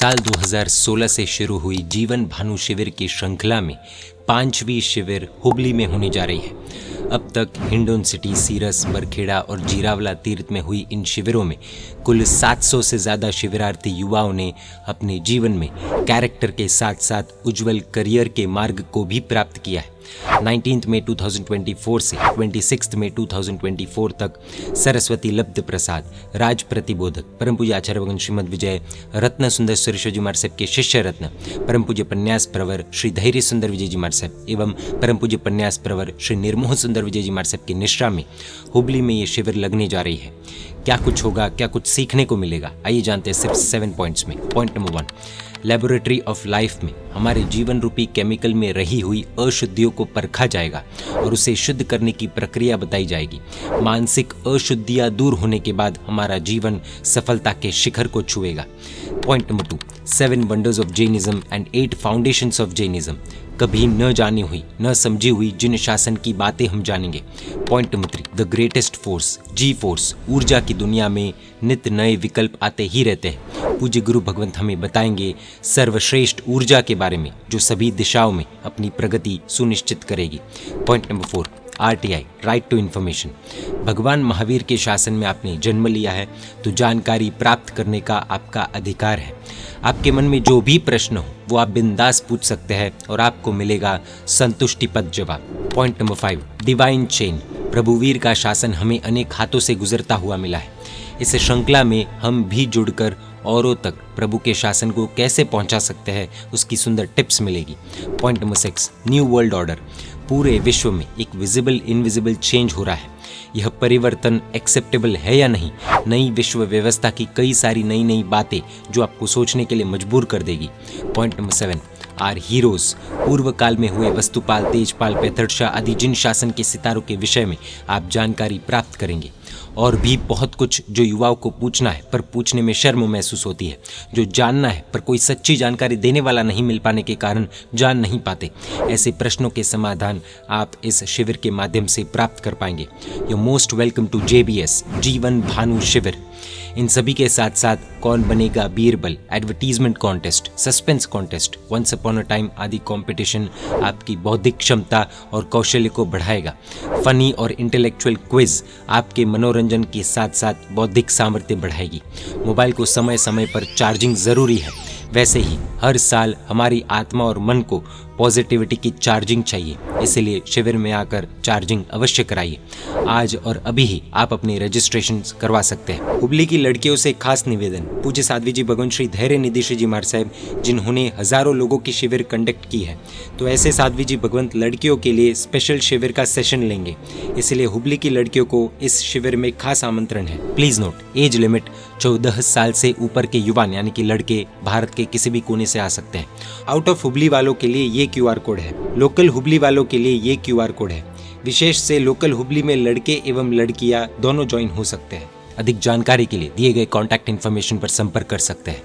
साल 2016 से शुरू हुई जीवन भानु शिविर की श्रृंखला में 5वीं शिविर हुबली में होने जा रही है। अब तक हिंडोन सिटी, सीरस, बरखेड़ा और जीरावला तीर्थ में हुई इन शिविरों में कुल 700 से ज़्यादा शिविरार्थी युवाओं ने अपने जीवन में कैरेक्टर के साथ साथ उज्जवल करियर के मार्ग को भी प्राप्त किया है। 19 मई 2024 से 26 मई 2024 तक सरस्वती लब्ध प्रसाद, राज प्रतिबोधक, परम पूज्य आचार्य भगवान श्रीमद विजय रत्न सुंदर सुरेश्वर जी महाराज साहब के शिष्य रत्न, परम पूज्य पन्यास प्रवर श्री धैर्य सुंदर विजय जी महाराज साहब एवं परम पूज्य पन्यास प्रवर श्री निर्मोह सुंदर विजय जी महाराज साहब की निश्रा में हुबली में ये शिविर लगने जा रही है। क्या कुछ होगा, क्या कुछ सीखने को मिलेगा, आइए जानते हैं सिर्फ 7 पॉइंट्स में। Point number 1, laboratory of life में हमारे जीवन रूपी केमिकल में रही हुई अशुद्धियों को परखा जाएगा और उसे शुद्ध करने की प्रक्रिया बताई जाएगी। मानसिक अशुद्धियां दूर होने के बाद हमारा जीवन सफलता के शिखर को छुएगा। Point number 2, 7 wonders of Jainism and 8 foundations of Jainism. कभी न जानी हुई, न समझी हुई जिन शासन की बातें हम जानेंगे। Point number 3, the greatest force, G force. ऊर्जा की दुनिया में नित्य नए विकल्प आते ही रहते हैं। पूज्य गुरु भगवंत हमें बताएंगे सर्वश्रेष्ठ ऊर्जा के बारे में जो सभी दिशाओं में अपनी प्रगति सुनिश्चित करेगी। Point number 4, RTI, right to information. भगवान महावीर के शासन में आपने जन्म लिया है तो जानकारी प्राप्त करने का आपका अधिकार है। आपके मन में जो भी प्रश्न हो वो आप बिंदास पूछ सकते हैं और आपको मिलेगा संतुष्टिपद जवाब। Point number 5, divine chain. Prabhu Veer का शासन हमें अनेक हाथों से गुजरता हुआ मिला है। इस श्रृंखला में हम भी जुड़कर औरों तक प्रभु के शासन को कैसे पहुंचा सकते हैं उसकी सुंदर टिप्स मिलेगी। Point number 6, new world order. पूरे विश्व में एक विजिबल इनविजिबल चेंज हो रहा है। यह परिवर्तन एक्सेप्टेबल है या नहीं? नई विश्व व्यवस्था की कई सारी नई बातें जो आपको सोचने के लिए मजबूर कर देगी। Point number 7, our heroes. पूर्व काल में हुए वस्तुपाल, तेजपाल, पैथड़शाह आदि जिन शासन के सितारों के विषय में आप जानकारी प्राप्त करेंगे। और भी बहुत कुछ जो युवाओं को पूछना है पर पूछने में शर्म महसूस होती है, जो जानना है पर कोई सच्ची जानकारी देने वाला नहीं मिल पाने के कारण जान नहीं पाते। ऐसे प्रश्नों के समाधान आप इस शिविर के माध्यम से प्राप्त कर पाएंगे। You most welcome to JBS, Jeevan Bhanu शिविर। इन सभी के साथ साथ कौन बनेगा Birbal, advertisement contest, suspense contest, once upon a time आदि कंपटीशन आपकी बौद्धिक क्षमता और कौशल्य को बढ़ाएगा। फनी और इंटेलेक्चुअल क्विज आपके मनोरंजन के साथ साथ बौद्धिक सामर्थ्य बढ़ाएगी। मोबाइल को समय समय पर चार्जिंग जरूरी है। वैसे ही हर साल हमारी आत्मा और मन को पॉजिटिविटी की चार्जिंग चाहिए, इसलिए शिविर में आकर चार्जिंग अवश्य कराइए। आज और अभी ही आप अपने रजिस्ट्रेशन करवा सकते हैं। हुबली की लड़कियों से खास निवेदन। पूज्य साध्वी जी भगवान श्री धैर्य निधि श्री जी महाराज साहब जिन्होंने हजारों लोगों की शिविर कंडक्ट की है, तो ऐसे साध्वी जी भगवंत लड़कियों के लिए स्पेशल शिविर का सेशन लेंगे। इसलिए हुबली की लड़कियों को इस शिविर में खास आमंत्रण है। प्लीज नोट, एज लिमिट 14 साल से ऊपर के युवा यानी कि लड़के भारत के किसी भी कोने से आ सकते हैं। आउट ऑफ हुबली वालों के लिए ये QR कोड है। लोकल हुबली वालों के लिए ये QR कोड है। विशेष से लोकल हुबली में लड़के एवं लड़कियां दोनों ज्वाइन हो सकते हैं। अधिक जानकारी के लिए दिए गए कॉन्टैक्ट इन्फॉर्मेशन पर संपर्क कर सकते हैं।